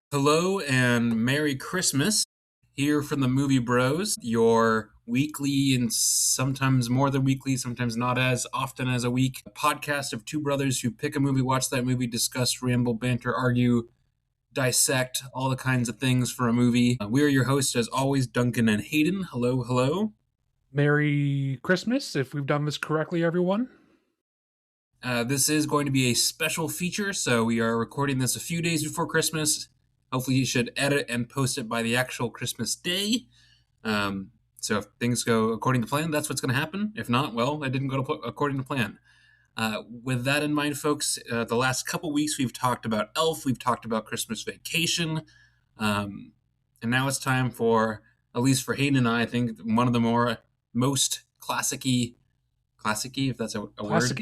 Hello and Merry Christmas. Here from the Movie Bros, your weekly and sometimes more than weekly, sometimes not as often as a week podcast of two brothers who pick a movie, watch that movie, discuss, ramble, banter, argue, dissect all the kinds of things for a movie. We are your hosts, as always, Duncan and Hayden. Hello, hello. Merry Christmas, if we've done this correctly, everyone. This is going to be a special feature, so we are recording this a few days before Christmas. Hopefully you should edit and post it by the actual Christmas day. So if things go according to plan, that's what's going to happen. If not, well, it didn't go according to plan. With that in mind, folks, the last couple weeks we've talked about Elf, we've talked about Christmas Vacation, and now it's time for, at least for Hayden and I think, one of the most classic-y, if that's a word?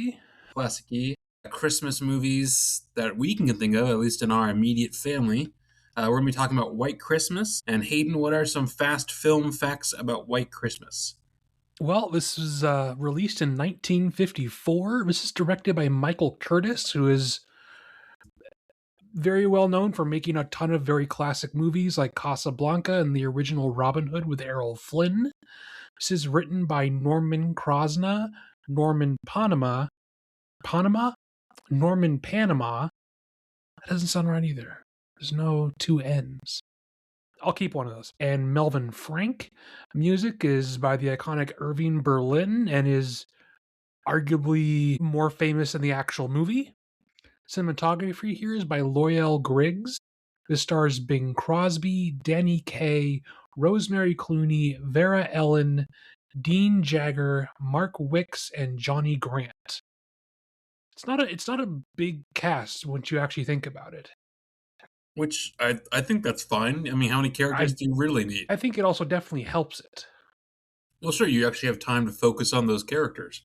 Classic-y Christmas movies that we can think of, at least in our immediate family. We're going to be talking about White Christmas. And Hayden, what are some fast film facts about White Christmas? Well, this was released in 1954. This is directed by Michael Curtis, who is very well known for making a ton of very classic movies like Casablanca and the original Robin Hood with Errol Flynn. This is written by Norman Panama. That doesn't sound right either. There's no two N's. I'll keep one of those. And Melvin Frank. Music is by the iconic Irving Berlin and is arguably more famous than the actual movie. Cinematography here is by Loyal Griggs. This stars Bing Crosby, Danny Kaye, Rosemary Clooney, Vera Ellen, Dean Jagger, Mark Wicks, and Johnny Grant. It's not a big cast once you actually think about it. Which I think that's fine. I mean, how many characters do you really need? I think it also definitely helps it. Well, sure, you actually have time to focus on those characters.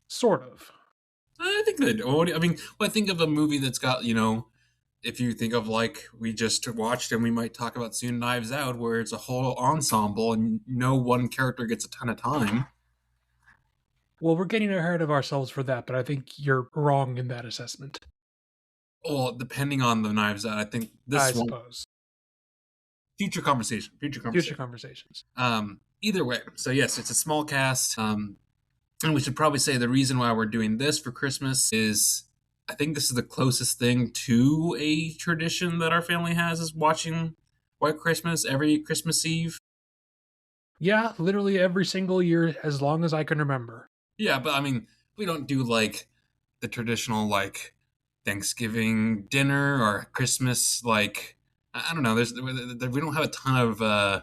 Sort of. I think they do. I mean, I think of a movie that's got, if you think of like we just watched and we might talk about soon, Knives Out, where it's a whole ensemble and no one character gets a ton of time. Well, we're getting ahead of ourselves for that, but I think you're wrong in that assessment. Well, depending on the Knives Out, I think I suppose. Future conversations. Either way, so yes, it's a small cast. And we should probably say the reason why we're doing this for Christmas is I think this is the closest thing to a tradition that our family has, is watching White Christmas every Christmas Eve. Yeah, literally every single year as long as I can remember. Yeah, but I mean, we don't do like the traditional like Thanksgiving dinner or Christmas, like, I don't know. We don't have a ton of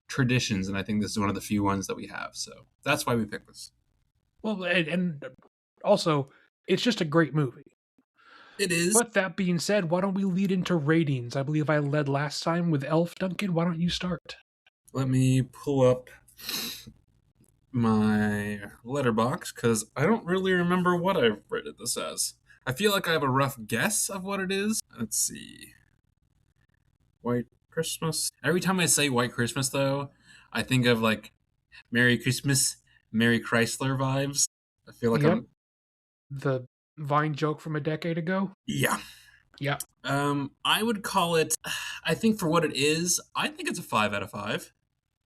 traditions, and I think this is one of the few ones that we have. So that's why we picked this. Well, and also, it's just a great movie. It is. But that being said, why don't we lead into ratings? I believe I led last time with Elf. Duncan, why don't you start? Let me pull up my letterbox, because I don't really remember what I've rated this as. I feel like I have a rough guess of what it is. Let's see. White Christmas. Every time I say White Christmas, though, I think of like Merry Christmas, Merry Chrysler vibes. I feel like I'm... The Vine joke from a decade ago? Yeah. Yeah. I would call it, I think for what it is, I think it's a 5 out of 5.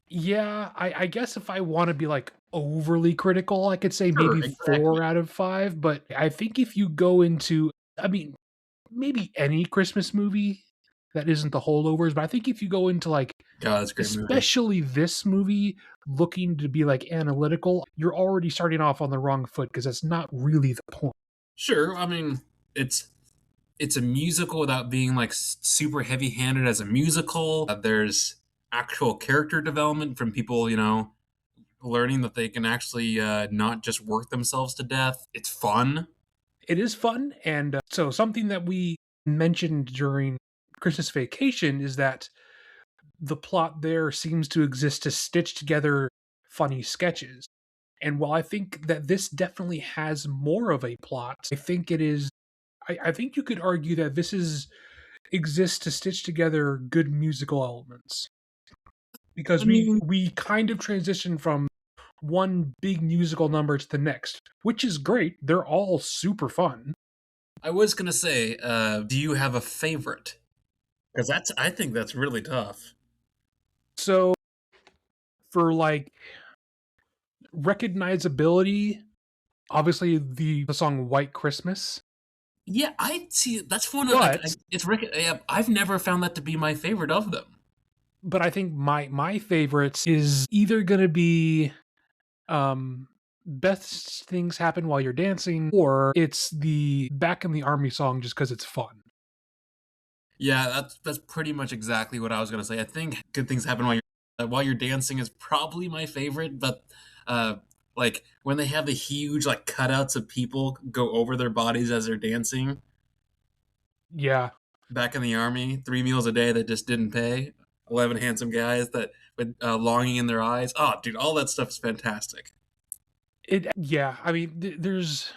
Yeah, I guess if I want to be like overly critical, I could say maybe 4 out of 5. But I think if you go into, I mean, maybe any Christmas movie that isn't the holdovers, but I think if you go into like, God, that's a great especially movie. This movie looking to be like analytical, you're already starting off on the wrong foot because that's not really the point. Sure, I mean, it's a musical without being like super heavy-handed as a musical. There's actual character development from people, learning that they can actually not just work themselves to death. It's fun. It is fun, and so something that we mentioned during Christmas Vacation is that the plot there seems to exist to stitch together funny sketches. And while I think that this definitely has more of a plot, I think it is. I think you could argue that this exists to stitch together good musical elements. Because we kind of transition from one big musical number to the next, which is great. They're all super fun. I was gonna say, do you have a favorite? Because I think that's really tough. So for like recognizability, obviously the song White Christmas, Yeah, I see. That's one of like but it's yeah, I've never found that to be my favorite of them. I think my favorites is either going to be um best things happen while you're dancing, or it's the Back in the Army song just cuz it's fun. Yeah, that's pretty much exactly what I was gonna say. I think good things happen while you're dancing is probably my favorite, but uh, like when they have the huge like cutouts of people go over their bodies as they're dancing Yeah. back in the army, 3 meals a day that just didn't pay, 11 handsome guys that with longing in their eyes. Oh, dude, all that stuff is fantastic. Yeah, I mean there's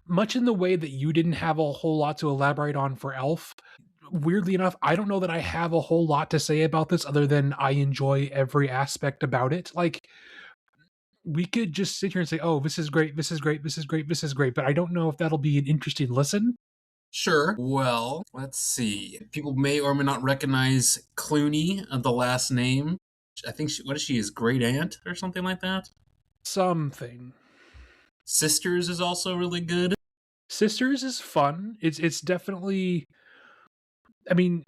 much in the way that you didn't have a whole lot to elaborate on for Elf. Weirdly enough, I don't know that I have a whole lot to say about this other than I enjoy every aspect about it. Like, we could just sit here and say, "Oh, this is great, this is great, this is great, this is great," but I don't know if that'll be an interesting listen. Sure. Well, let's see. People may or may not recognize Clooney, the last name. I think what is she? His great aunt or something like that. Something. Sisters is also really good. Sisters is fun. It's definitely, I mean,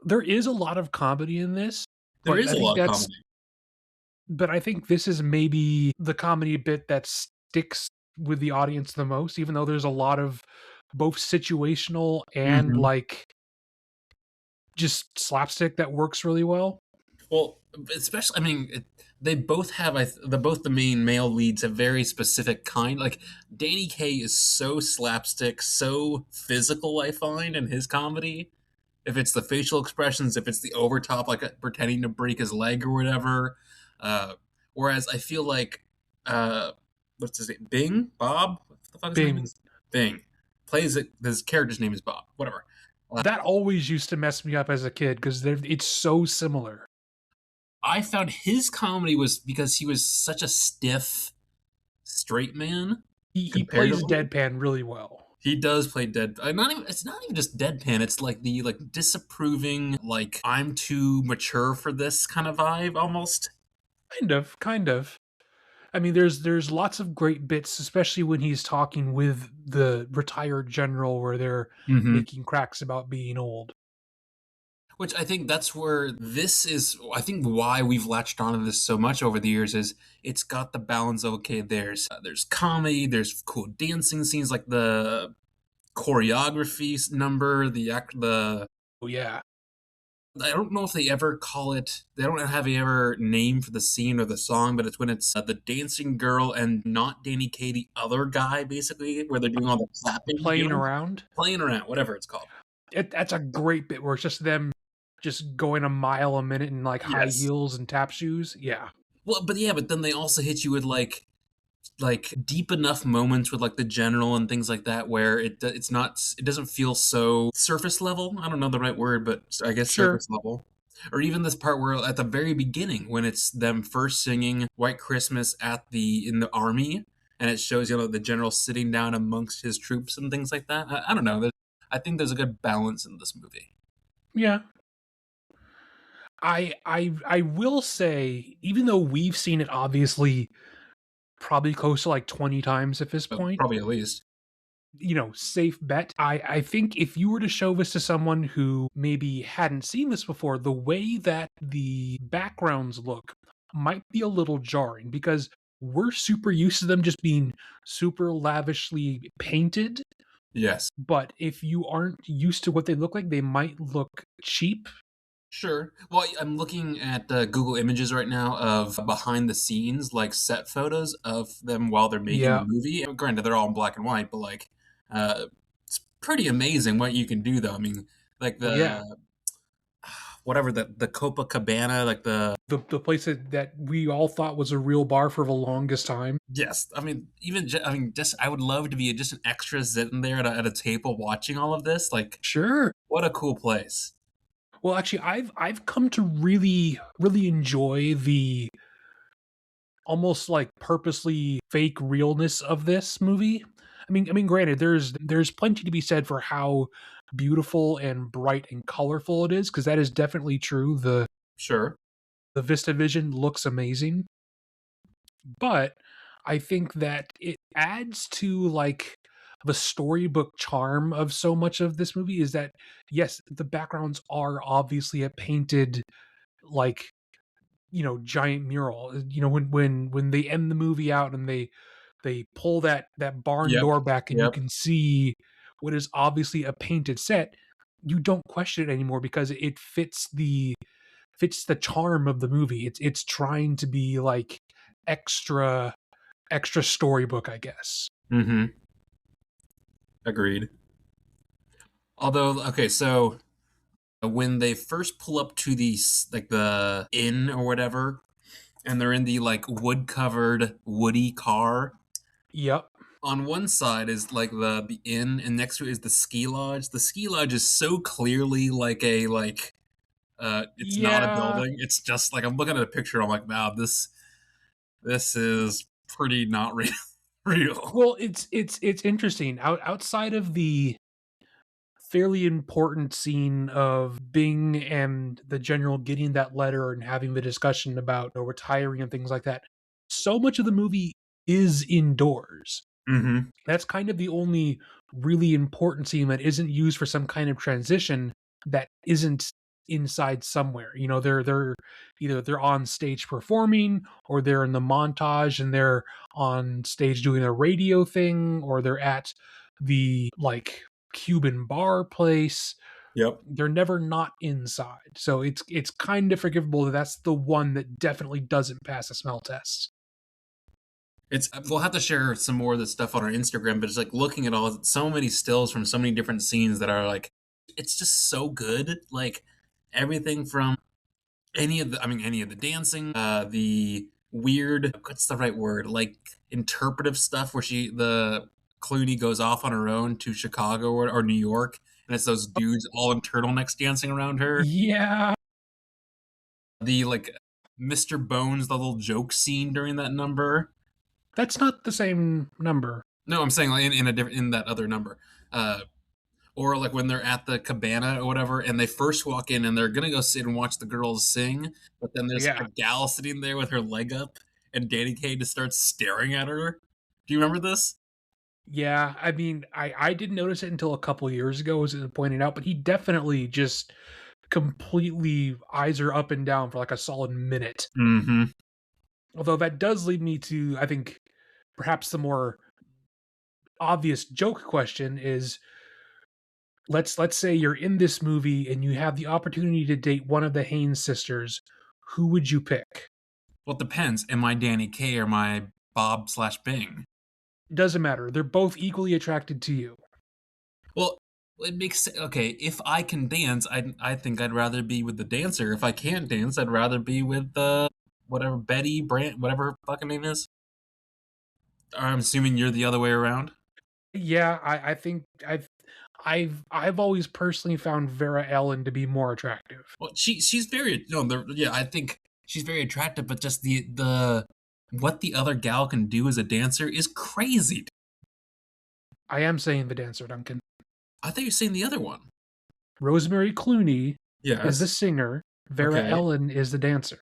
there is a lot of comedy in this, There but is I a think lot of that's comedy. but I think this is maybe the comedy bit that sticks with the audience the most, even though there's a lot of both situational and Hmm. like just slapstick that works really well. Well, especially, I mean, they both have, both the main male leads have very specific kind. Like, Danny Kaye is so slapstick, so physical, I find, in his comedy. If it's the facial expressions, if it's the overtop, like pretending to break his leg or whatever. Uh, Whereas I feel like, uh, what's his name? Bing? Bob? What the fuck his name Bing. is? Bing. Plays it, his character's name is Bob. Whatever. That always used to mess me up as a kid because it's so similar. I found his comedy was because he was such a stiff straight man He plays comparatively. deadpan really well. He does play dead. Not even. It's not even just deadpan. It's like the like disapproving, like I'm too mature for this kind of vibe almost. Kind of, kind of. I mean, there's lots of great bits, especially when he's talking with the retired general, where they're Hmm. making cracks about being old. Which I think that's where this is. I think why we've latched onto this so much over the years is it's got the balance of okay. There's comedy. There's cool dancing scenes like the choreography number, the Oh yeah, I don't know if they ever call it. They don't have a ever name for the scene or the song, but it's when it's the dancing girl and not Danny Kaye, the other guy, basically, where they're doing all the clapping, playing around. playing around, whatever it's called. That's a great bit where it's just them just going a mile a minute in like high Yes. heels and tap shoes. Yeah, Well, but yeah, but then they also hit you with like deep enough moments with like the general and things like that where it's not it doesn't feel so surface level. I don't know the right word, but I guess sure. surface level. Or even this part where at the very beginning when it's them first singing White Christmas at the in the army and it shows the general sitting down amongst his troops and things like that. I don't know. I think there's a good balance in this movie. Yeah, I will say, even though we've seen it obviously probably close to like 20 times at this point, Probably at least. safe bet. I think if you were to show this to someone who maybe hadn't seen this before, the way that the backgrounds look might be a little jarring because we're super used to them just being super lavishly painted. Yes. But if you aren't used to what they look like, they might look cheap. Sure. Well, I'm looking at Google Images right now of behind the scenes, like set photos of them while they're making the Yeah. movie. Granted, they're all in black and white, but like, it's pretty amazing what you can do, though. I mean, like Well, yeah. the whatever the Copacabana, like the The place that we all thought was a real bar for the longest time. yes. I mean, I mean, just I would love to be just an extra sitting there at a table watching all of this. Like, Sure. what a cool place. Well, actually, I've come to really enjoy almost like purposely fake realness of this movie. I mean, granted, there's plenty to be said for how beautiful and bright and colorful it is, because that is definitely true. Sure. The Vista Vision looks amazing, but I think that it adds to like the storybook charm of so much of this movie is that yes, the backgrounds are obviously a painted like giant mural. When they end the movie out and they pull that barn Yep. door back and you Yep. can see what is obviously a painted set, you don't question it anymore because it fits the charm of the movie. It's trying to be like extra storybook, I guess. Mm-hmm. Agreed. Although, okay, so when they first pull up to the like the inn or whatever, and they're in the like wood covered woody car. Yep. On one side is like the inn, and next to it is the ski lodge. The ski lodge is so clearly like a like it's not a Yeah. building. It's just like I'm looking at a picture. I'm like, wow, this is pretty not real. Real. Well, it's interesting. Outside of the fairly important scene of Bing and the general getting that letter and having the discussion about retiring and things like that, so much of the movie is indoors. Mm-hmm. That's kind of the only really important scene that isn't used for some kind of transition that isn't inside somewhere. They're either they're on stage performing or they're in the montage and they're on stage doing a radio thing or they're at the like Cuban bar place. Yep. They're never not inside. So it's kind of forgivable that that's the one that definitely doesn't pass a smell test. It's we'll have to share some more of this stuff on our Instagram, but it's like looking at all so many stills from so many different scenes that are like it's just so good. Like everything from any of the dancing, the weird what's the right word? Like interpretive stuff where the Clooney goes off on her own to Chicago or New York and it's those dudes all in turtlenecks dancing around her. Yeah, The like Mr. Bones, the little joke scene during that number. that's not the same number. No, I'm saying like in a different in that other number. Uh, or like when they're at the cabana or whatever, and they first walk in and they're gonna go sit and watch the girls sing, but then there's Yeah. like a gal sitting there with her leg up, and Danny Kaye just starts staring at her. Do you remember this? Yeah, I mean, I didn't notice it until a couple years ago, as it pointed out, but he definitely just completely eyes her up and down for like a solid minute. Mm-hmm. Although that does lead me to, I think, perhaps the more obvious joke question is let's say you're in this movie and you have the opportunity to date one of the Haynes sisters. Who would you pick? Well, it depends. Am I Danny Kaye or am I Bob slash Bing? Doesn't matter. They're both equally attracted to you. Well, it makes okay. If I can dance, I think I'd rather be with the dancer. If I can't dance, I'd rather be with the whatever Betty Brant, whatever her fucking name is. I'm assuming you're the other way around. Yeah, I think I've always personally found Vera Ellen to be more attractive. Well, she's very no, yeah. I think she's very attractive, but just the what the other gal can do as a dancer is crazy. I am saying the dancer, Duncan. I thought you were saying the other one. Rosemary Clooney is the Yes. singer. Vera Okay. Ellen is the dancer.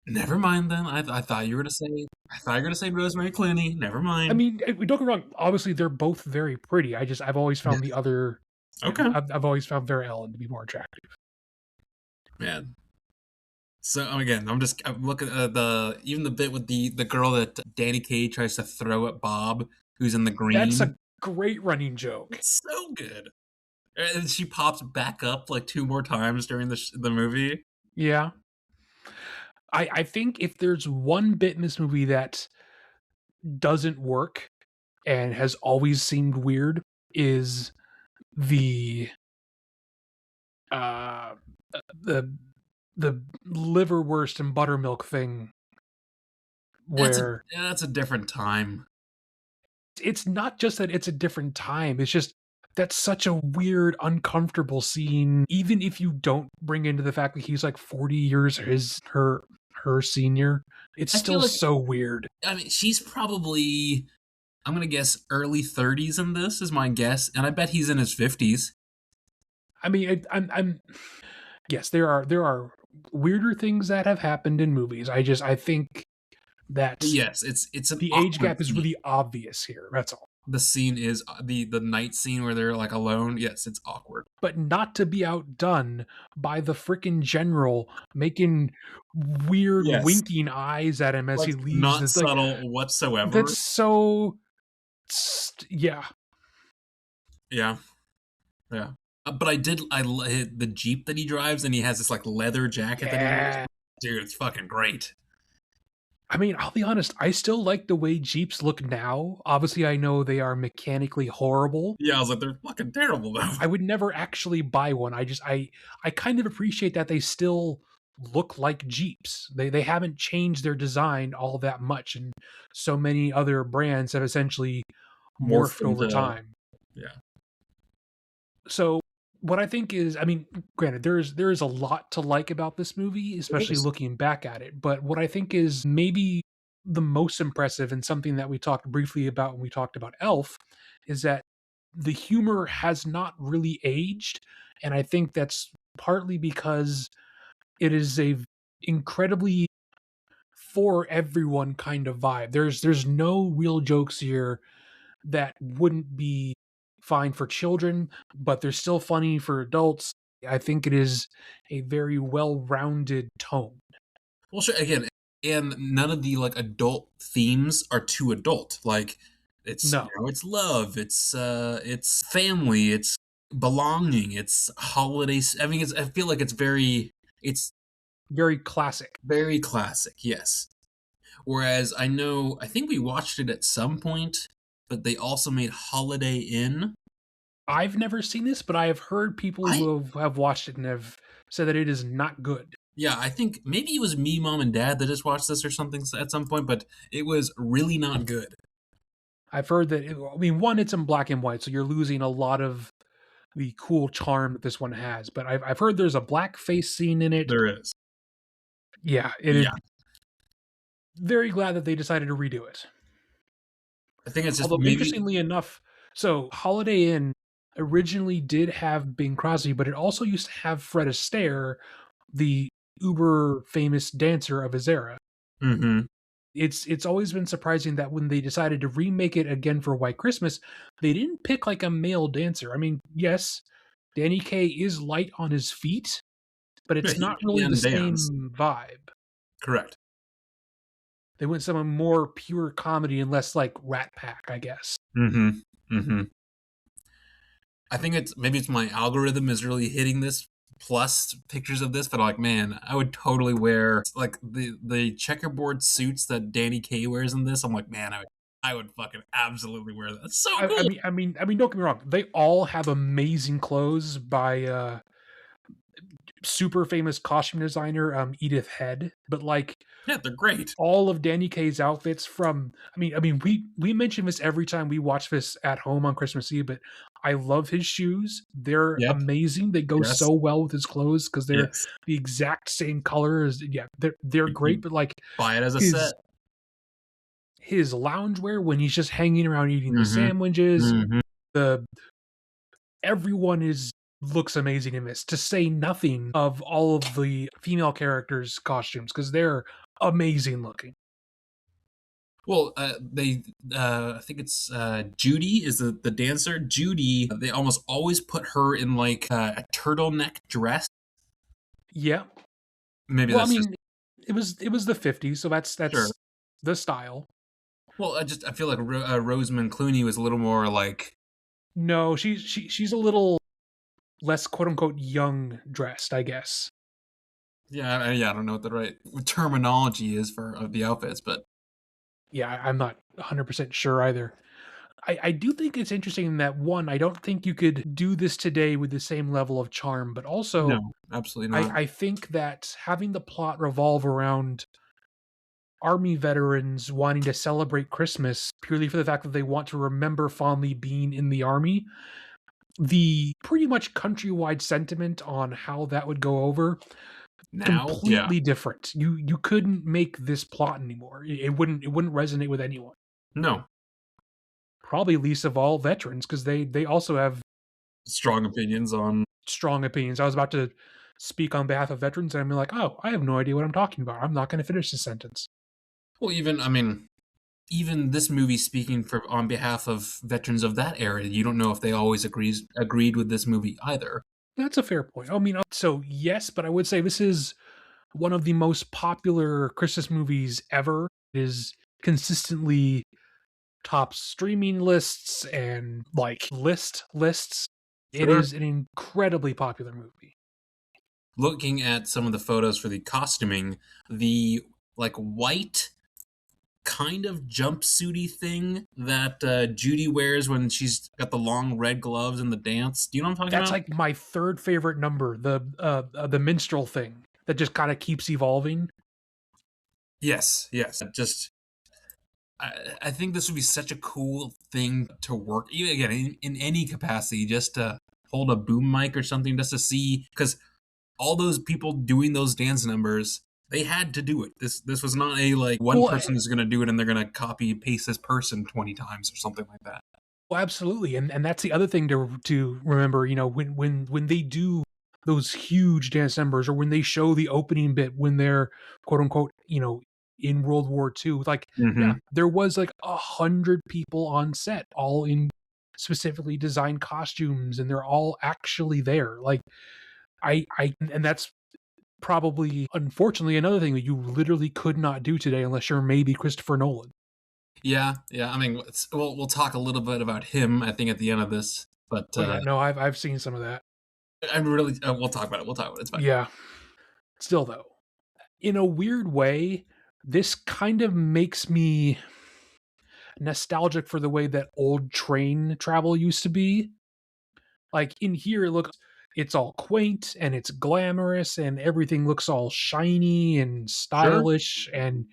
Never mind then. I thought you were gonna say. I thought you were gonna say Rosemary Clooney. Never I mind. mean, don't get me wrong. Obviously, they're both very pretty. I've always found the other. Okay. I've always found Vera Ellen to be more attractive. Man. So again, I'm looking at the even the bit with the girl that Danny Kaye tries to throw at Bob, who's in the That's green. a great running joke. It's so good. And she pops back up like two more times during the movie. Yeah, I think if there's one bit in this movie that doesn't work and has always seemed weird is the uh the the liverwurst and buttermilk thing That's a where that's a different time. it's not just that it's a different time, it's just that's such a weird uncomfortable scene even if you don't bring into the fact that he's like 40 years her her senior. It's I feel still like, so weird. I mean, she's probably, I'm gonna guess early 30s in this is my guess, and I bet he's in his 50s. I mean, I'm yes, there are weirder things that have happened in movies. I think But that yes, it's an the age awkward gap is scene. really obvious here. That's all. The scene is the night scene where they're like alone. Yes, it's awkward. But not to be outdone by the freaking general making weird Yes, winking eyes at him as like he leaves. not It's like subtle whatsoever. that's so yeah. Yeah, yeah. But I did. The Jeep that he drives, and he has this like leather jacket that he wears. Yeah. Dude, it's fucking great. I mean, I'll be honest, I still like the way Jeeps look now. Obviously, I know they are mechanically horrible. Yeah, I was like, they're fucking terrible though. I would never actually buy one. I kind of appreciate that they still look like Jeeps. They haven't changed their design all that much, and so many other brands have essentially Morphed morphed over into, time. yeah. So what I think is, I mean, granted, there is a lot to like about this movie, It especially is. looking back at it. But what I think is maybe the most impressive, and something that we talked briefly about when we talked about Elf, is that the humor has not really aged, and I think that's partly because it is a incredibly for everyone kind of vibe. There's no real jokes here that wouldn't be fine for children, but they're still funny for adults. I think it is a very well-rounded tone. Well, sure. Again, and none of the like adult themes are too adult. Like, it's No, it's love, it's family, it's belonging, it's holidays. I mean, I feel like it's very classic. very classic. Yes. Whereas I think we watched it at some point, but they also made Holiday Inn. I've never seen this, but I have heard people I who have watched it and have said that it is not good. Yeah, I think maybe it was me, mom, and dad that just watched this or something at some point, but it was really not good. I've heard that, I mean, one, it's in black and white, so you're losing a lot of the cool charm that this one has. But I've heard there's a blackface scene in it. There is. Yeah, it is Yeah, very glad that they decided to redo it. I think it's just Although maybe. interestingly enough, so Holiday Inn originally did have Bing Crosby, but it also used to have Fred Astaire, the uber famous dancer of his era. Hmm. It's always been surprising that when they decided to remake it again for White Christmas, they didn't pick like a male dancer. I mean, yes, Danny Kaye is light on his feet, but Yeah, it's he not really the can dance. same vibe. Correct. They went some more pure comedy and less like Rat Pack, I guess. Hmm. Hmm. I think maybe it's my algorithm is really hitting this plus pictures of this, but like, man, I would totally wear like the checkerboard suits that Danny Kaye wears in this. I'm like, man, I would fucking absolutely wear that. That's so I cool. mean, I mean, I mean, don't get me wrong. They all have amazing clothes by super famous costume designer Edith Head, but like Yeah, they're great. all of Danny Kaye's outfits from I mean we mention this every time we watch this at home on Christmas Eve, but I love his shoes. They're Yep. amazing. They go Yes. so well with his clothes because they're Yes. the exact same color as yeah, they're great, You but like buy it as a his set. his loungewear when he's just hanging around eating the Hmm. sandwiches, Hmm. the everyone is looks amazing in this, to say nothing of all of the female characters' costumes because they're amazing looking. Well, I think it's Judy is the dancer. Judy, they almost always put her in like a turtleneck dress. Yeah. Maybe Well, I that's just mean, it was the 50s, so sure. that's the style. Well, I feel like Rosamund Clooney was a little more like, No, she's a little less quote unquote young dressed, I guess. yeah, yeah. I don't know what the right terminology is for the outfits, but Yeah, I'm not 100% sure either. I do think it's interesting that one, I don't think you could do this today with the same level of charm, but also no, absolutely I, not. I think that having the plot revolve around army veterans wanting to celebrate Christmas purely for the fact that they want to remember fondly being in the army, the pretty much countrywide sentiment on how that would go over Now, yeah, Completely different. You couldn't make this plot anymore. It wouldn't resonate with anyone. no Probably least of all veterans, because they also have strong opinions on. strong opinions. I was about to speak on behalf of veterans, and I'm like, oh, I have no idea what I'm talking about. I'm not going to finish this sentence. Well, even I mean, even this movie speaking for on behalf of veterans of that era, you don't know if they always agreed with this movie either. That's a fair point. I mean, so yes, but I would say this is one of the most popular Christmas movies ever. It is consistently top streaming lists and like lists. It Sure. is an incredibly popular movie. Looking at some of the photos for the costuming, the like white kind of jumpsuity thing that Judy wears when she's got the long red gloves and the dance. Do you know what I'm talking That's about? like my third favorite number, the minstrel thing that just kind of keeps evolving. Yes, yes. Just I think this would be such a cool thing to work, even again in any capacity, just to hold a boom mic or something, just to see because all those people doing those dance numbers, they had to do it. This was not a like one Well, person is going to do it and they're going to copy paste this person 20 times or something like that. well, absolutely, and that's the other thing to remember. You know, when they do those huge dance numbers, or when they show the opening bit when they're quote unquote, in World War II, like yeah, Hmm. there was like 100 people on set, all in specifically designed costumes, and they're all actually there. Like and that's probably unfortunately another thing that you literally could not do today unless you're maybe Christopher Nolan. Yeah, yeah. I mean, we'll talk a little bit about him. I think at the end of this, but Oh yeah, no, I've seen some of that. I'm really we'll talk about it. We'll talk about it. It's fine. Yeah. Still though, in a weird way, this kind of makes me nostalgic for the way that old train travel used to be. Like in here, it's all quaint and it's glamorous and everything looks all shiny and Sure, stylish and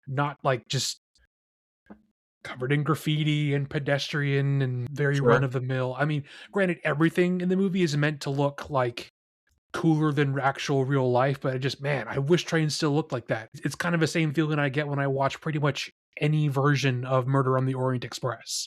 not like just covered in graffiti and pedestrian and very run sure. of the mill. I mean, granted, everything in the movie is meant to look like cooler than actual real life, but man, I wish trains still looked like that. It's kind of the same feeling I get when I watch pretty much any version of Murder on the Orient Express.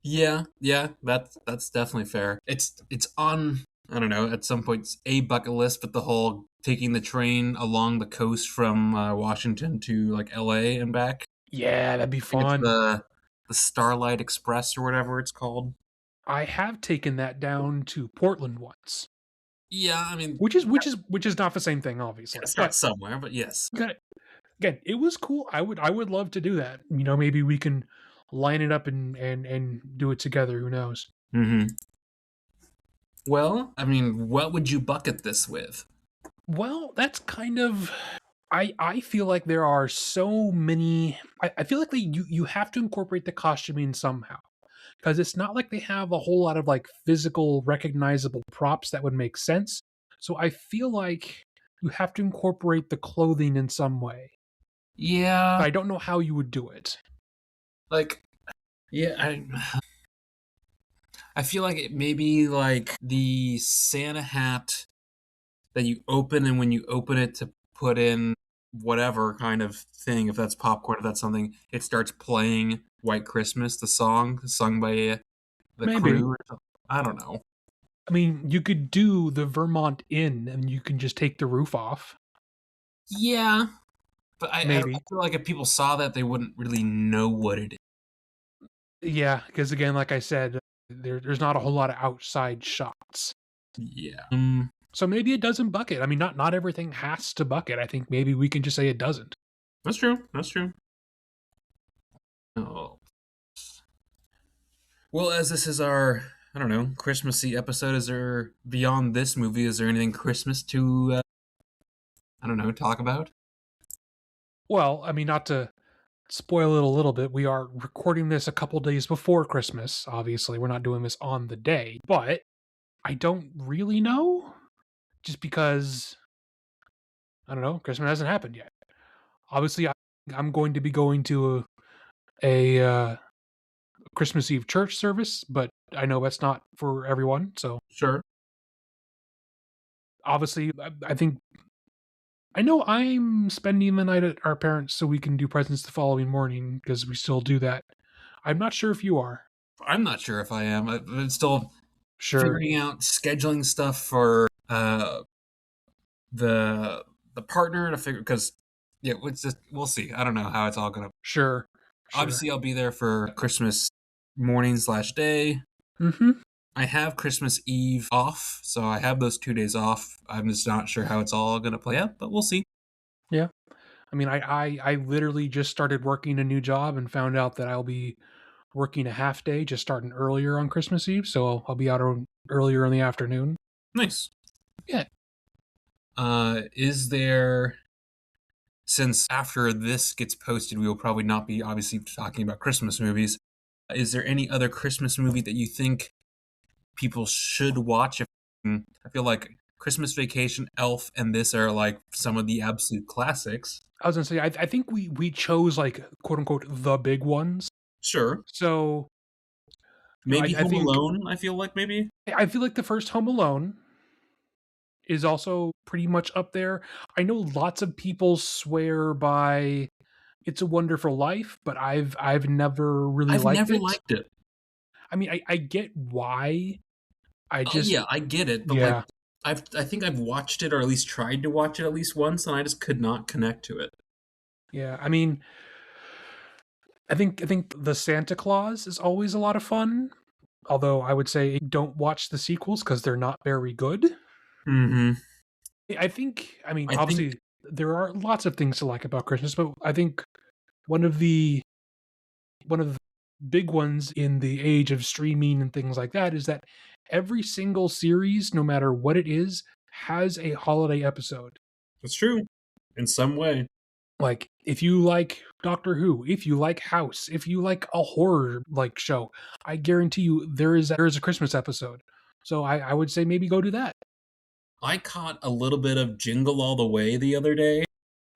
Yeah, yeah, that's definitely fair. It's on I don't know at some points a bucket list, but the whole taking the train along the coast from Washington to like L.A. and back. Yeah, that'd be I think it's fun. the Starlight Express or whatever it's called. I have taken that down to Portland once, Yeah, I mean, which is not the same thing, obviously. gotta start But somewhere. But yes. again, it was cool. I would love to do that. Maybe we can line it up and do it together. Who knows? Hmm. Well, I mean, what would you bucket this with? Well, that's kind of I feel like there are so many. I feel like you have to incorporate the costuming somehow because it's not like they have a whole lot of like physical recognizable props that would make sense. So I feel like you have to incorporate the clothing in some way. Yeah, But I don't know how you would do it. like yeah, I feel like it maybe like the Santa hat that you open, and when you open it to put in whatever kind of thing, if that's popcorn, if that's something, it starts playing White Christmas, the song sung by the Maybe. crew. Or something. I don't know. I mean, you could do the Vermont Inn and you can just take the roof off. Yeah, but I Maybe. feel like if people saw that, they wouldn't really know what it is. Yeah, because again, like I said, there's not a whole lot of outside shots. Yeah. So maybe it doesn't bucket. I mean, not everything has to bucket. I think maybe we can just say it doesn't. That's true. That's true. Oh. Well, as this is our, I don't know, Christmassy episode, is there, beyond this movie, is there anything Christmas to, I don't know, talk about? Well, I mean, not to spoil it a little bit, we are recording this a couple days before Christmas. Obviously, we're not doing this on the day, but I don't really know just because I don't know, Christmas hasn't happened yet. Obviously, I'm going to be going to a Christmas Eve church service, but I know that's not for everyone. So Sure. obviously, I think I know I'm spending the night at our parents' so we can do presents the following morning because we still do that. I'm not sure if you are. I'm not sure if I am. I'm still Sure, figuring out scheduling stuff for the the partner to figure because yeah, we'll see. I don't know how it's all gonna. sure, sure. Obviously, I'll be there for Christmas morning slash day. Mhm. I have Christmas Eve off, so I have those 2 days off. I'm just not sure how it's all gonna play out, but we'll see. Yeah. I mean, I literally just started working a new job and found out that I'll be working a half day, just starting earlier on Christmas Eve, so I'll be out earlier in the afternoon. Nice. Yeah. Is there since after this gets posted, we will probably not be obviously talking about Christmas movies. Is there any other Christmas movie that you think people should watch? I feel like Christmas Vacation, Elf, and this are like some of the absolute classics. I was gonna say, I think we chose like quote unquote the big ones. Sure. So Maybe I Home think Alone, I feel like maybe. I feel like the first Home Alone is also pretty much up there. I know lots of people swear by It's a Wonderful Life, but I've never really I've liked never it. liked it. I mean, I get why. I Oh just yeah, I get it, but like yeah, I think I've watched it or at least tried to watch it at least once, and I just could not connect to it. yeah. I mean, I think the Santa Claus is always a lot of fun. Although I would say don't watch the sequels because they're not very good. Hmm. I mean, I think obviously there are lots of things to like about Christmas, but I think one of the one of the big ones in the age of streaming and things like that is that every single series, no matter what it is, has a holiday episode. it's true in some way. Like if you like Doctor Who, if you like House, if you like a horror like show, I guarantee you there is a Christmas episode. So I would say maybe go to that. I caught a little bit of Jingle All the Way the other day.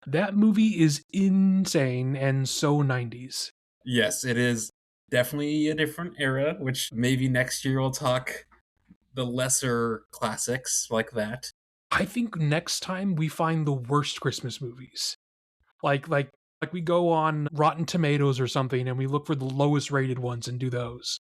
That movie is insane and so 90s. Yes, it is definitely a different era, which maybe next year we'll talk the lesser classics like that. I think next time we find the worst Christmas movies. Like like like we go on Rotten Tomatoes or something and we look for the lowest rated ones and do those.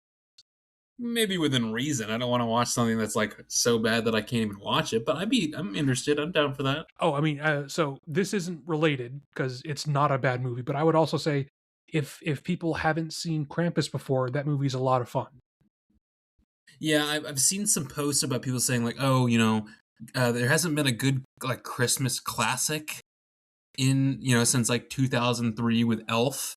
Maybe within reason. I don't want to watch something that's like so bad that I can't even watch it, but I'm interested. I'm down for that. Oh, I mean, so this isn't related because it's not a bad movie, but I would also say if people haven't seen Krampus before, that movie's a lot of fun. Yeah, I've seen some posts about people saying like, oh, there hasn't been a good like Christmas classic in since like 2003 with Elf,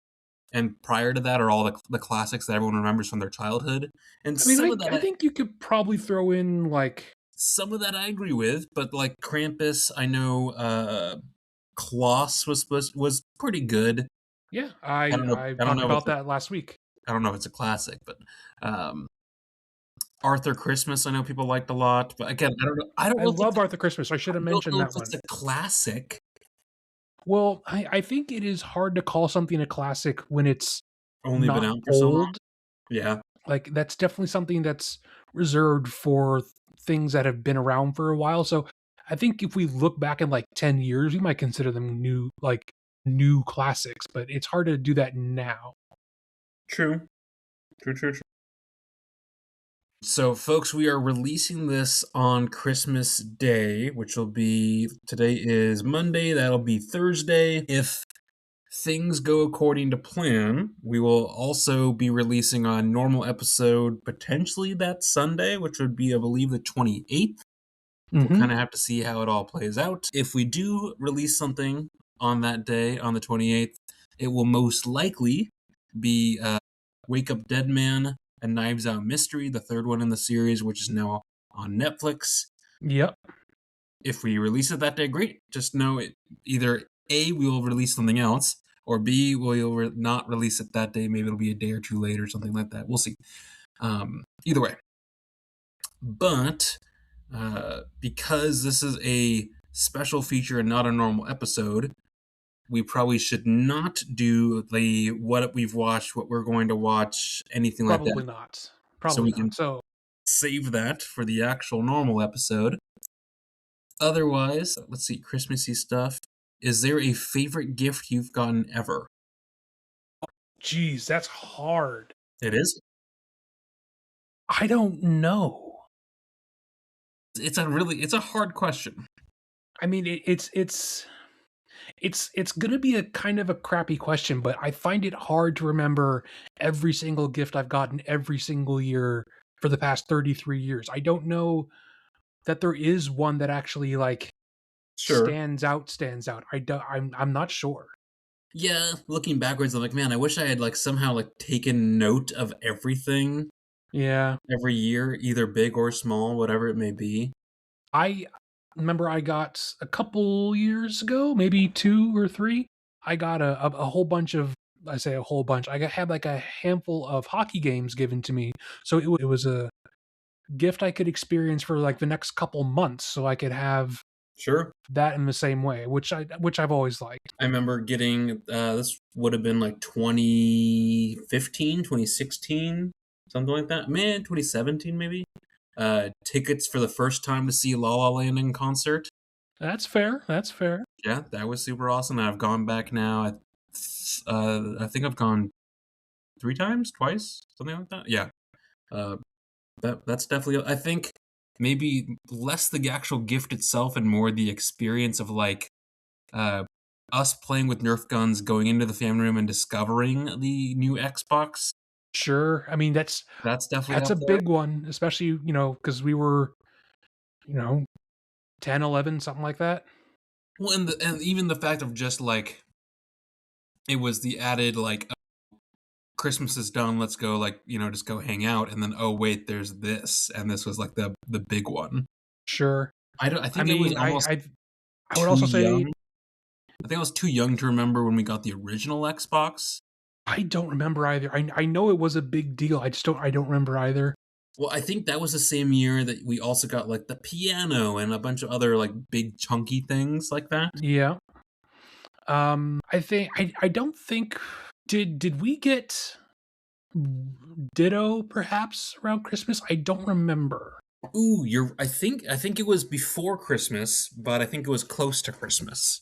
and prior to that are all the classics that everyone remembers from their childhood. And I mean, some of that I think you could probably throw in like I agree with, but like Krampus, I know Klaus was pretty good. yeah, I don't know. I I don't talked know if about it's a, that last week. I don't know if it's a classic, but um, Arthur Christmas, I know people liked a lot. But again, I don't know. I don't I know if it's love Arthur Christmas. I should have I don't mentioned know if that it's one. a classic Well, I think it is hard to call something a classic when it's only been not out for so long. old. Yeah, Like that's definitely something that's reserved for things that have been around for a while. So I think if we look back in like 10 years, we might consider them new classics, but it's hard to do that now. true, true. So, folks, we are releasing this on Christmas Day, which will be today is Monday. That'll be Thursday. If things go according to plan, we will also be releasing a normal episode potentially that Sunday, which would be, I believe, the 28th. We'll Hmm. kind of have to see how it all plays out. If we do release something on that day, on the 28th, it will most likely be Wake Up Dead Man, a Knives Out Mystery, the third one in the series, which is now on Netflix. Yep. If we release it that day, great. Just know it either A, we will release something else, or B, we'll not release it that day. Maybe it'll be a day or two later, something like that. We'll see. Either way. But because this is a special feature and not a normal episode, we probably should not do the what we've watched, what we're going to watch, anything like that. Probably not. So Probably we not. can So save that for the actual normal episode. Otherwise, let's see, Christmassy stuff. Is there a favorite gift you've gotten ever? Jeez, that's hard. It is. I don't know. It's a hard question. I mean, it's gonna be a kind of a crappy question, but I find it hard to remember every single gift I've gotten every single year for the past 33 years. I don't know that there is one that actually like Sure. stands out. I'm not sure. Yeah, looking backwards, I'm like, man, I wish I had like somehow like taken note of everything Yeah. every year, either big or small, whatever it may be. I remember I got a couple years ago, maybe 2 or 3, I got a whole bunch of, I say a whole bunch, had like a handful of hockey games given to me. So it was a gift I could experience for like the next couple months so I could have Sure. that in the same way, which I've always liked. I remember getting this would have been like 2015, 2016, something like that. Man, 2017 maybe. Tickets for the first time to see La La Land in concert. That's fair. That's fair. Yeah, that was super awesome. And I've gone back now. I think I've gone 3 times, twice, something like that. Yeah, uh, that's definitely. I think maybe less the actual gift itself and more the experience of like uh, us playing with Nerf guns, going into the family room and discovering the new Xbox. Sure. I mean, That's definitely that's up a there. big one, especially, cuz we were, you know, 10, 11, something like that. Well, and even the fact of just like it was the added like Christmas is done, let's go like just go hang out, and then oh wait, there's this, and this was like the big one. Sure. I don't. I I think I was mean, almost I would too also say young. I think I was too young to remember when we got the original Xbox. I don't remember either. I know it was a big deal. I don't remember either. Well, I think that was the same year that we also got like the piano and a bunch of other like big chunky things like that. Yeah. I don't think did we get Ditto perhaps around Christmas? I don't remember. Ooh, you're. I think it was before Christmas, but I think it was close to Christmas.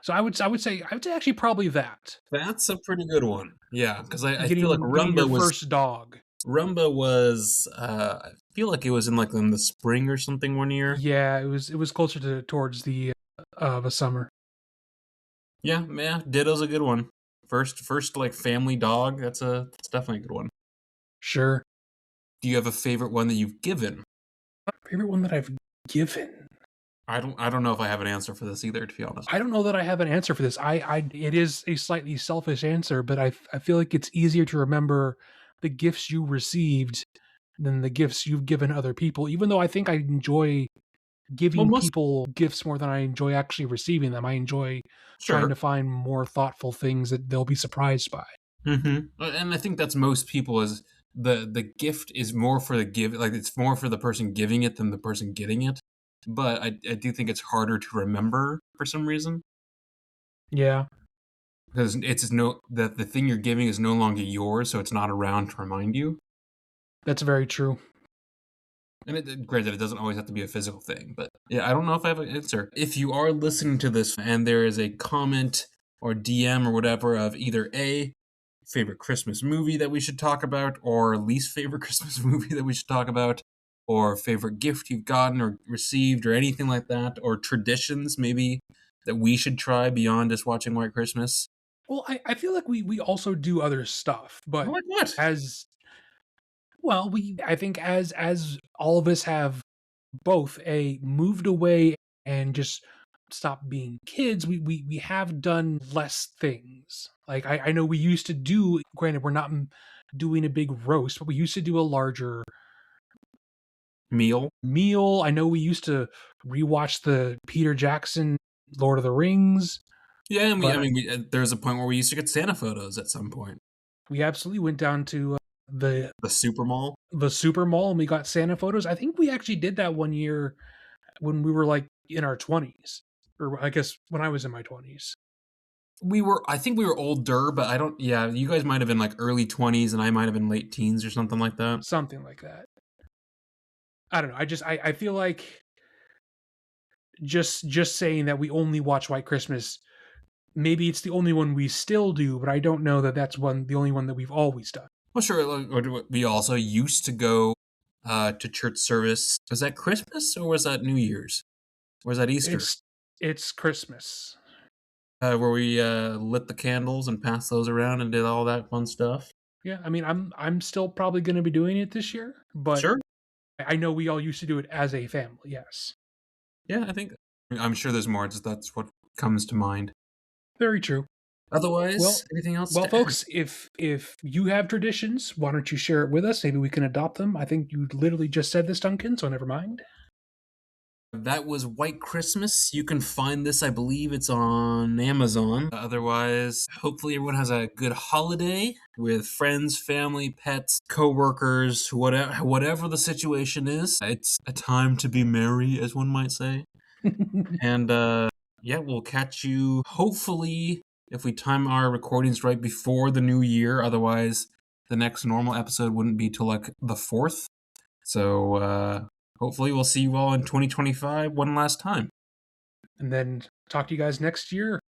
So I would say actually probably that. That's a pretty good one. Yeah, because I feel like Getting your first dog. Rumba was. I feel like it was in the spring or something one year. Yeah, it was closer to towards the summer. Yeah, yeah. Ditto's a good one. First like family dog. That's definitely a good one. Sure. Do you have a favorite one that you've given? Favorite one that I've given. I don't know if I have an answer for this either, to be honest. I don't know that I have an answer for this. It is a slightly selfish answer, but I feel like it's easier to remember the gifts you received than the gifts you've given other people. Even though I think I enjoy Well, giving most people gifts more than I enjoy actually receiving them. I enjoy trying sure. to find more thoughtful things that they'll be surprised by. And I think that's most people is the gift is more for the give, like it's more for the person giving it than the person getting it. But I do think it's harder to remember for some reason Yeah, because it's no the thing you're giving is no longer yours, so it's not around to remind you. that's very true. And granted, it doesn't always have to be a physical thing, but yeah, I don't know if I have an answer. If you are listening to this and there is a comment or DM or whatever of either A, favorite Christmas movie that we should talk about, or least favorite Christmas movie that we should talk about, or favorite gift you've gotten or received, or anything like that, or traditions maybe that we should try beyond just watching White Christmas. Well, I feel like we also do other stuff, but Like what? as well, we I think as all of us have both a moved away and just stopped being kids, we have done less things. Like I know we used to do. Granted, we're not doing a big roast, but we used to do a larger Meal? meal. I know we used to rewatch the Peter Jackson Lord of the Rings, Yeah, and I but mean, there was a point where we used to get Santa photos at some point. we absolutely went down to the The Super Mall. the super mall and we got Santa photos. I think we actually did that one year when we were like in our 20s, or I guess when I was in my 20s, I think we were older, but I don't, yeah, you guys might have been like early 20s and I might have been late teens or something like that. something like that. I don't know. I feel like just saying that we only watch White Christmas. Maybe it's the only one we still do, but I don't know that that's the only one that we've always done. Well, sure. We also used to go to church service. Was that Christmas or was that New Year's? Or was that Easter? It's Christmas. Where we lit the candles and passed those around and did all that fun stuff. Yeah, I mean, I'm still probably going to be doing it this year, but Sure. I know we all used to do it as a family. Yes, Yeah, I'm sure there's more. That's what comes to mind. very true. Otherwise, Well, anything else well, to add? folks, if you have traditions, why don't you share it with us? Maybe we can adopt them. I think you literally just said this, Duncan. So never mind. That was White Christmas. You can find this, I believe it's on Amazon. Otherwise, hopefully everyone has a good holiday with friends, family, pets, coworkers, whatever the situation is. It's a time to be merry, as one might say. And yeah, we'll catch you hopefully if we time our recordings right before the new year. Otherwise, the next normal episode wouldn't be till like the 4th. So hopefully we'll see you all in 2025 one last time. And then talk to you guys next year.